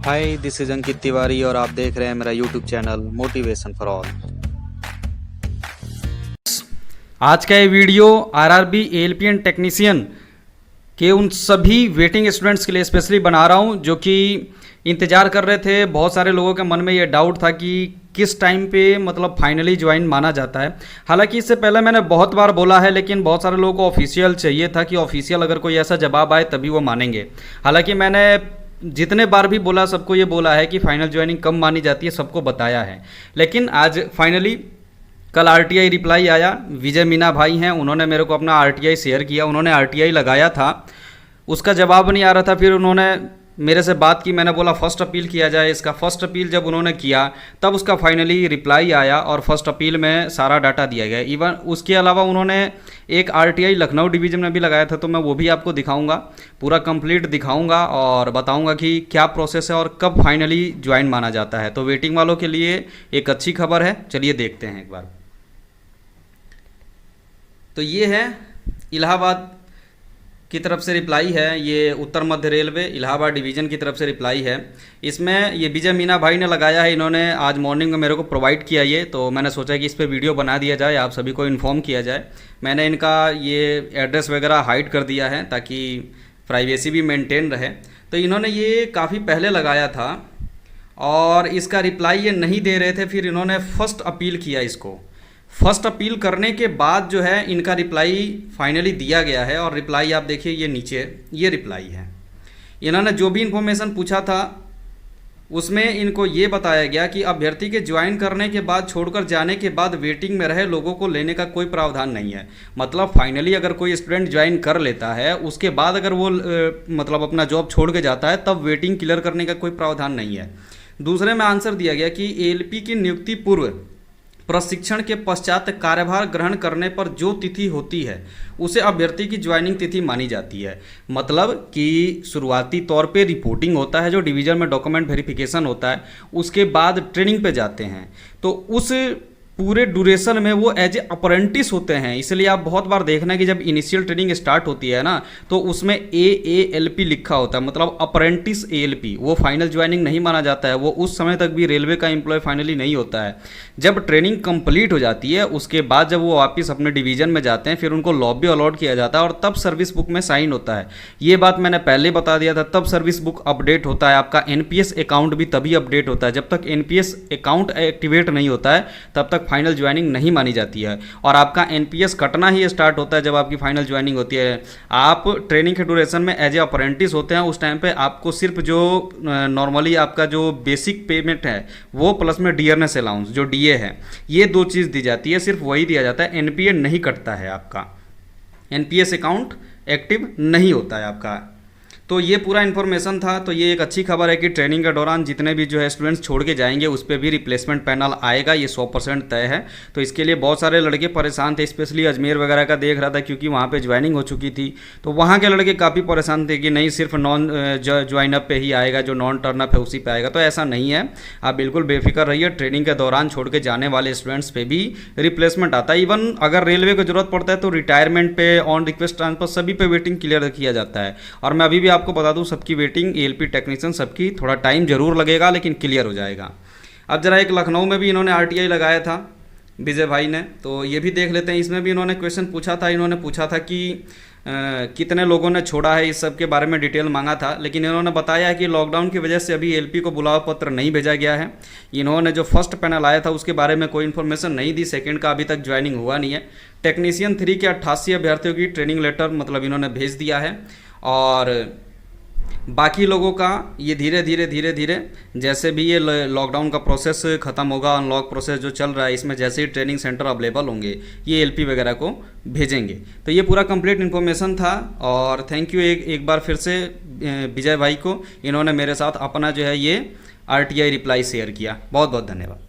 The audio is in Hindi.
Hi, this is Ankit Tiwari और आप देख रहे हैं मेरा YouTube channel motivation for all. आज का ये वीडियो आरआरबी एएलपीएन टेक्नीशियन के उन सभी वेटिंग स्टूडेंट्स के लिए स्पेशली बना रहा हूँ जो कि इंतज़ार कर रहे थे। बहुत सारे लोगों के मन में ये डाउट था कि किस टाइम पे मतलब फाइनली ज्वाइन माना जाता है। हालांकि इससे पहले मैंने बहुत बार बोला है, लेकिन बहुत सारे लोगों को ऑफिशियल चाहिए था कि ऑफिशियल अगर कोई ऐसा जवाब आए तभी वो मानेंगे। हालांकि मैंने जितने बार भी बोला सबको ये बोला है कि फाइनल ज्वाइनिंग कब मानी जाती है, सबको बताया है। लेकिन आज फाइनली कल आरटीआई रिप्लाई आया। विजय मीना भाई हैं, उन्होंने मेरे को अपना आरटीआई शेयर किया। उन्होंने आरटीआई लगाया था, उसका जवाब नहीं आ रहा था। फिर उन्होंने मेरे से बात की, मैंने बोला फर्स्ट अपील किया जाए इसका। फर्स्ट अपील जब उन्होंने किया तब उसका फाइनली रिप्लाई आया और फर्स्ट अपील में सारा डाटा दिया गया। इवन उसके अलावा उन्होंने एक आरटीआई लखनऊ डिवीज़न में भी लगाया था, तो मैं वो भी आपको दिखाऊंगा, पूरा कंप्लीट दिखाऊंगा और बताऊंगा कि क्या प्रोसेस है और कब फाइनली ज्वाइन माना जाता है। तो वेटिंग वालों के लिए एक अच्छी खबर है, चलिए देखते हैं एक बार। तो ये है इलाहाबाद की तरफ से रिप्लाई है, ये उत्तर मध्य रेलवे इलाहाबाद डिवीज़न की तरफ से रिप्लाई है। इसमें ये विजय मीना भाई ने लगाया है, इन्होंने आज मॉर्निंग में मेरे को प्रोवाइड किया ये, तो मैंने सोचा कि इस पर वीडियो बना दिया जाए, आप सभी को इन्फॉर्म किया जाए। मैंने इनका ये एड्रेस वगैरह हाइड कर दिया है ताकि प्राइवेसी भी मेंटेन रहे। तो इन्होंने ये काफ़ी पहले लगाया था और इसका रिप्लाई ये नहीं दे रहे थे। फिर इन्होंने फर्स्ट अपील किया इसको। फर्स्ट अपील करने के बाद जो है इनका रिप्लाई फाइनली दिया गया है और रिप्लाई आप देखिए, ये नीचे ये रिप्लाई है। इन्होंने जो भी इन्फॉर्मेशन पूछा था उसमें इनको ये बताया गया कि अभ्यर्थी के ज्वाइन करने के बाद छोड़कर जाने के बाद वेटिंग में रहे लोगों को लेने का कोई प्रावधान नहीं है। मतलब फाइनली अगर कोई स्टूडेंट ज्वाइन कर लेता है, उसके बाद अगर वो मतलब अपना जॉब छोड़ के जाता है, तब वेटिंग क्लियर करने का कोई प्रावधान नहीं है। दूसरे में आंसर दिया गया कि एएलपी की नियुक्ति पूर्व प्रशिक्षण के पश्चात कार्यभार ग्रहण करने पर जो तिथि होती है उसे अभ्यर्थी की ज्वाइनिंग तिथि मानी जाती है। मतलब कि शुरुआती तौर पे रिपोर्टिंग होता है, जो डिवीज़न में डॉक्यूमेंट वेरिफिकेशन होता है, उसके बाद ट्रेनिंग पे जाते हैं, तो उस पूरे ड्यूरेशन में वो एज ए अप्रेंटिस होते हैं। इसलिए आप बहुत बार देखना कि जब इनिशियल ट्रेनिंग स्टार्ट होती है ना, तो उसमें AALP लिखा होता है, मतलब अप्रेंटिस ALP। वो फाइनल ज्वाइनिंग नहीं माना जाता है, वो उस समय तक भी रेलवे का एम्प्लॉय फाइनली नहीं होता है। जब ट्रेनिंग कंप्लीट हो जाती है उसके बाद जब वो वापस अपने डिवीज़न में जाते हैं, फिर उनको लॉबी अलॉट किया जाता है और तब सर्विस बुक में साइन होता है। ये बात मैंने पहले बता दिया था। तब सर्विस बुक अपडेट होता है, आपका NPS अकाउंट भी तभी अपडेट होता है। जब तक NPS अकाउंट एक्टिवेट नहीं होता है तब तक फाइनल ज्वाइनिंग नहीं मानी जाती है और आपका NPS कटना ही स्टार्ट होता है जब आपकी फाइनल ज्वाइनिंग होती है। आप ट्रेनिंग के ड्यूरेशन में एज ए अप्रेंटिस होते हैं, उस टाइम पे आपको सिर्फ जो नॉर्मली आपका जो बेसिक पेमेंट है वो प्लस में डियरनेस अलाउंस जो DA है, ये दो चीज़ दी जाती है, सिर्फ वही दिया जाता है। NPA नहीं कटता है, आपका NPS अकाउंट एक्टिव नहीं होता है आपका। तो ये पूरा इन्फॉर्मेशन था। तो ये एक अच्छी खबर है कि ट्रेनिंग के दौरान जितने भी जो है स्टूडेंट्स छोड़ के जाएंगे उस पर भी रिप्लेसमेंट पैनल आएगा, ये 100% तय है। तो इसके लिए बहुत सारे लड़के परेशान थे, स्पेशली अजमेर वगैरह का देख रहा था क्योंकि वहाँ पे ज्वाइनिंग हो चुकी थी। तो वहाँ के लड़के काफ़ी परेशान थे कि नहीं सिर्फ नॉन ज्वाइनअप पे ही आएगा, जो नॉन टर्नअप है उसी पे आएगा। तो ऐसा नहीं है, आप बिल्कुल बेफिक्र रहिए। ट्रेनिंग के दौरान छोड़ के जाने वाले स्टूडेंट्स पे भी रिप्लेसमेंट आता है। इवन अगर रेलवे को जरूरत पड़ता है तो रिटायरमेंट पे, ऑन रिक्वेस्ट ट्रांसफर, सभी पे वेटिंग क्लियर किया जाता है। और मैं अभी भी आपको बता दूँ, सबकी वेटिंग ALP टेक्नीशियन सबकी थोड़ा टाइम जरूर लगेगा लेकिन क्लियर हो जाएगा। अब जरा एक लखनऊ में भी इन्होंने RTI लगाया था विजय भाई ने, तो ये भी देख लेते हैं। इसमें भी इन्होंने क्वेश्चन पूछा था। इन्होंने पूछा था कि कितने लोगों ने छोड़ा है, इस सब के बारे में डिटेल मांगा था। लेकिन इन्होंने बताया है कि लॉकडाउन की वजह से अभी LP को बुलावा पत्र नहीं भेजा गया है। इन्होंने जो फर्स्ट पैनल आया था उसके बारे में कोई इन्फॉर्मेशन नहीं दी, सेकंड का अभी तक ज्वाइनिंग हुआ नहीं है। टेक्नीशियन 3 के 88 अभ्यर्थियों की ट्रेनिंग लेटर मतलब इन्होंने भेज दिया है और बाकी लोगों का ये धीरे धीरे जैसे भी ये लॉकडाउन का प्रोसेस ख़त्म होगा, अनलॉक प्रोसेस जो चल रहा है, इसमें जैसे ही ट्रेनिंग सेंटर अवेलेबल होंगे ये LP वगैरह को भेजेंगे। तो ये पूरा कंप्लीट इन्फॉर्मेशन था और थैंक यू एक बार फिर से विजय भाई को। इन्होंने मेरे साथ अपना जो है ये RTI रिप्लाई शेयर किया। बहुत बहुत धन्यवाद।